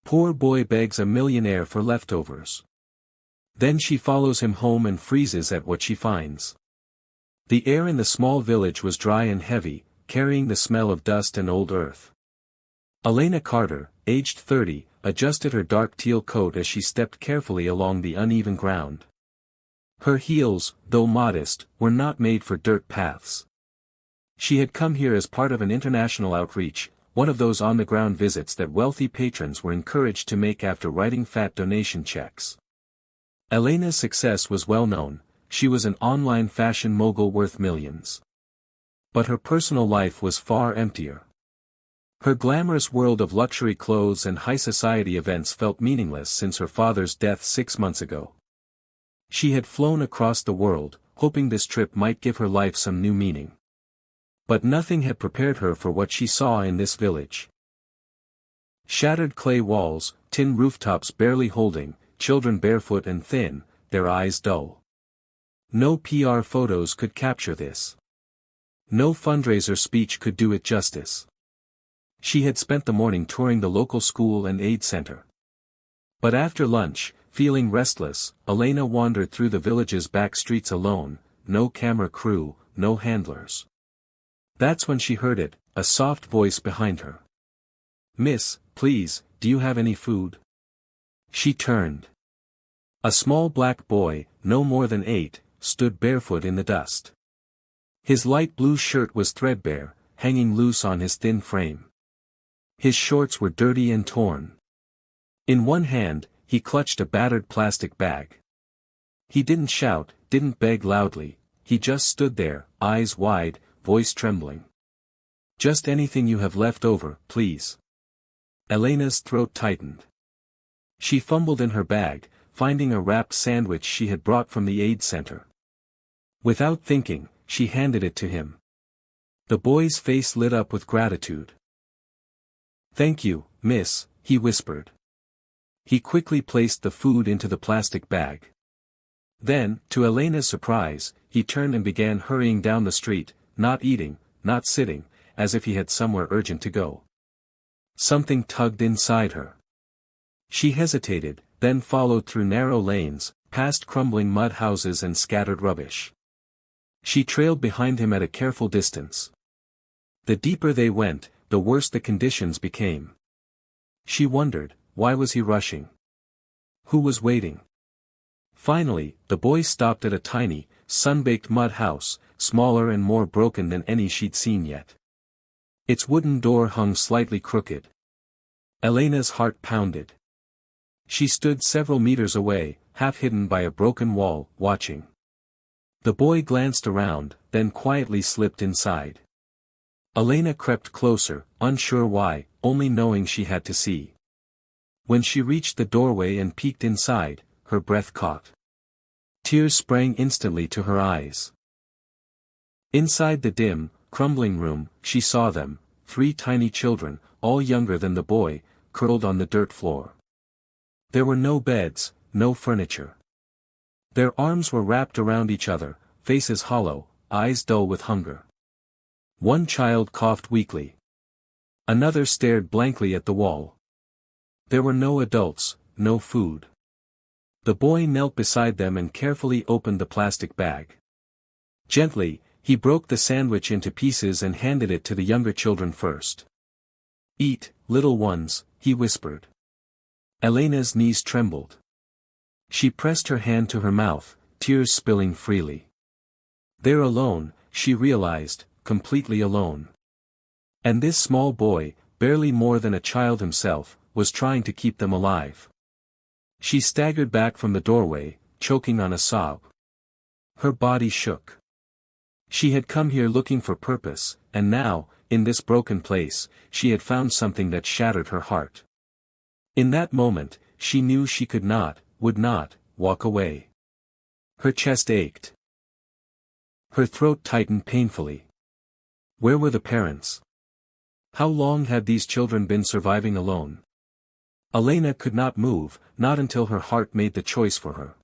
Poor boy begs a millionaire for leftovers. Then she follows him home and freezes at what she finds. The air in the small village was dry and heavy, carrying the smell of dust and old earth. Elena Carter, aged 30, adjusted her dark teal coat as she stepped carefully along the uneven ground. Her heels, though modest, were not made for dirt paths. She had come here as part of an international outreach, one of those on-the-ground visits that wealthy patrons were encouraged to make after writing fat donation checks. Elena's success was well known. She was an online fashion mogul worth millions. But her personal life was far emptier. Her glamorous world of luxury clothes and high society events felt meaningless since her father's death 6 months ago. She had flown across the world, hoping this trip might give her life some new meaning. But nothing had prepared her for what she saw in this village. Shattered clay walls, tin rooftops barely holding, children barefoot and thin, their eyes dull. No PR photos could capture this. No fundraiser speech could do it justice. She had spent the morning touring the local school and aid center. But after lunch, feeling restless, Elena wandered through the village's back streets alone, no camera crew, no handlers. That's when she heard it, a soft voice behind her. "Miss, please, do you have any food?" She turned. A small black boy, no more than 8, stood barefoot in the dust. His light blue shirt was threadbare, hanging loose on his thin frame. His shorts were dirty and torn. In one hand, he clutched a battered plastic bag. He didn't shout, didn't beg loudly, he just stood there, eyes wide, voice trembling. "Just anything you have left over, please." Elena's throat tightened. She fumbled in her bag, finding a wrapped sandwich she had brought from the aid center. Without thinking, she handed it to him. The boy's face lit up with gratitude. "Thank you, miss," he whispered. He quickly placed the food into the plastic bag. Then, to Elena's surprise, he turned and began hurrying down the street, not eating, not sitting, as if he had somewhere urgent to go. Something tugged inside her. She hesitated, then followed through narrow lanes, past crumbling mud houses and scattered rubbish. She trailed behind him at a careful distance. The deeper they went, the worse the conditions became. She wondered, why was he rushing? Who was waiting? Finally, the boy stopped at a tiny, sun-baked mud house, smaller and more broken than any she'd seen yet. Its wooden door hung slightly crooked. Elena's heart pounded. She stood several meters away, half hidden by a broken wall, watching. The boy glanced around, then quietly slipped inside. Elena crept closer, unsure why, only knowing she had to see. When she reached the doorway and peeked inside, her breath caught. Tears sprang instantly to her eyes. Inside the dim, crumbling room, she saw them, 3 tiny children, all younger than the boy, curled on the dirt floor. There were no beds, no furniture. Their arms were wrapped around each other, faces hollow, eyes dull with hunger. One child coughed weakly. Another stared blankly at the wall. There were no adults, no food. The boy knelt beside them and carefully opened the plastic bag. Gently, he broke the sandwich into pieces and handed it to the younger children first. "Eat, little ones," he whispered. Elena's knees trembled. She pressed her hand to her mouth, tears spilling freely. There alone, she realized, completely alone. And this small boy, barely more than a child himself, was trying to keep them alive. She staggered back from the doorway, choking on a sob. Her body shook. She had come here looking for purpose, and now, in this broken place, she had found something that shattered her heart. In that moment, she knew she could not, would not, walk away. Her chest ached. Her throat tightened painfully. Where were the parents? How long had these children been surviving alone? Elena could not move, not until her heart made the choice for her.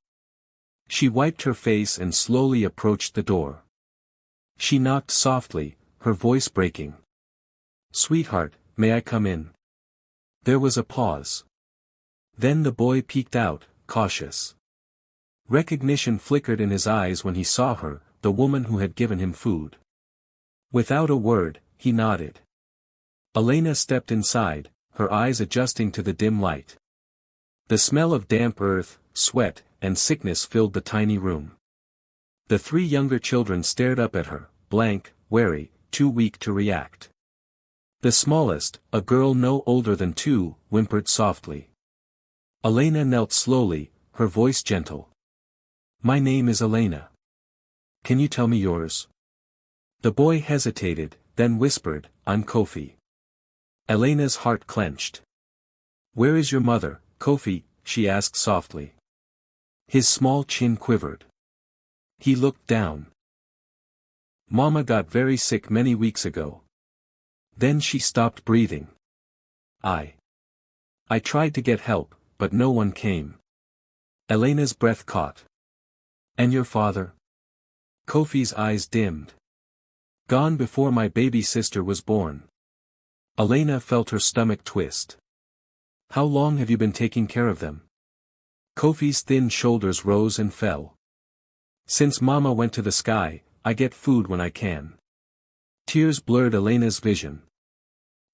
She wiped her face and slowly approached the door. She knocked softly, her voice breaking. "Sweetheart, may I come in?" There was a pause. Then the boy peeked out, cautious. Recognition flickered in his eyes when he saw her, the woman who had given him food. Without a word, he nodded. Elena stepped inside, her eyes adjusting to the dim light. The smell of damp earth, sweat, and sickness filled the tiny room. The three younger children stared up at her, blank, wary, too weak to react. The smallest, a girl no older than 2, whimpered softly. Elena knelt slowly, her voice gentle. "My name is Elena. Can you tell me yours?" The boy hesitated, then whispered, "I'm Kofi." Elena's heart clenched. "Where is your mother, Kofi?" she asked softly. His small chin quivered. He looked down. "Mama got very sick many weeks ago." Then she stopped breathing. I tried to get help, but no one came." Elena's breath caught. "And your father?" Kofi's eyes dimmed. "Gone before my baby sister was born." Elena felt her stomach twist. "How long have you been taking care of them?" Kofi's thin shoulders rose and fell. "Since Mama went to the sky, I get food when I can." Tears blurred Elena's vision.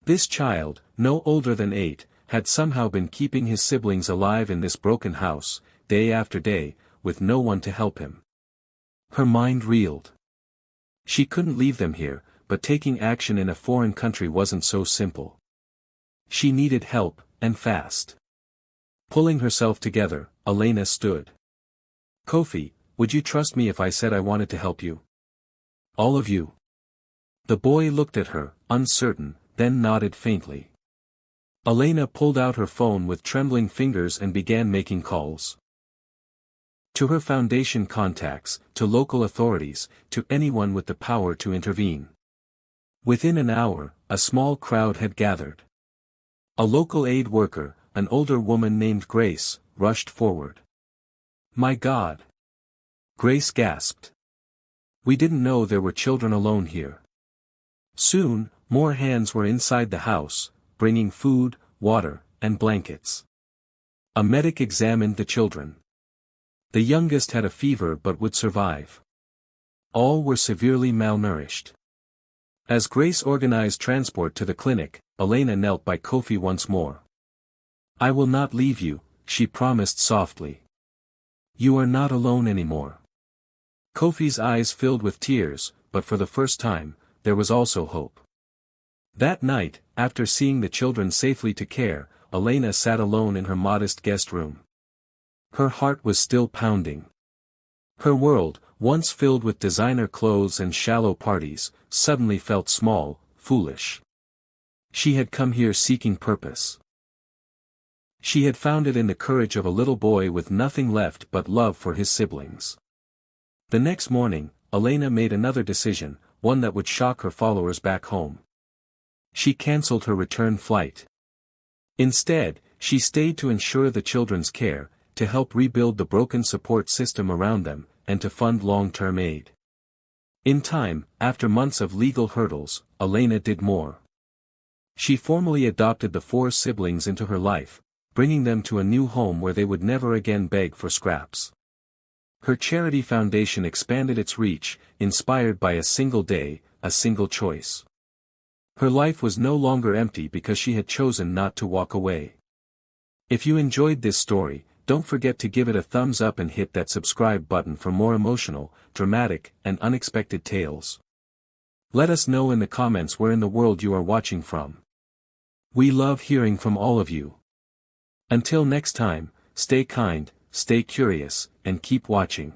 This child, no older than 8, had somehow been keeping his siblings alive in this broken house, day after day, with no one to help him. Her mind reeled. She couldn't leave them here, but taking action in a foreign country wasn't so simple. She needed help, and fast. Pulling herself together, Elena stood. "Kofi, would you trust me if I said I wanted to help you? All of you?" The boy looked at her, uncertain, then nodded faintly. Elena pulled out her phone with trembling fingers and began making calls. To her foundation contacts, to local authorities, to anyone with the power to intervene. Within an hour, a small crowd had gathered. A local aid worker, an older woman named Grace, rushed forward. "My God!" Grace gasped. "We didn't know there were children alone here." Soon, more hands were inside the house, bringing food, water, and blankets. A medic examined the children. The youngest had a fever but would survive. All were severely malnourished. As Grace organized transport to the clinic, Elena knelt by Kofi once more. "I will not leave you," she promised softly. "You are not alone anymore." Kofi's eyes filled with tears, but for the first time, there was also hope. That night, after seeing the children safely to care, Elena sat alone in her modest guest room. Her heart was still pounding. Her world, once filled with designer clothes and shallow parties, suddenly felt small, foolish. She had come here seeking purpose. She had found it in the courage of a little boy with nothing left but love for his siblings. The next morning, Elena made another decision, one that would shock her followers back home. She cancelled her return flight. Instead, she stayed to ensure the children's care, to help rebuild the broken support system around them, and to fund long-term aid. In time, after months of legal hurdles, Elena did more. She formally adopted the 4 siblings into her life, bringing them to a new home where they would never again beg for scraps. Her charity foundation expanded its reach, inspired by a single day, a single choice. Her life was no longer empty because she had chosen not to walk away. If you enjoyed this story, don't forget to give it a thumbs up and hit that subscribe button for more emotional, dramatic, and unexpected tales. Let us know in the comments where in the world you are watching from. We love hearing from all of you. Until next time, stay kind, stay curious, and keep watching.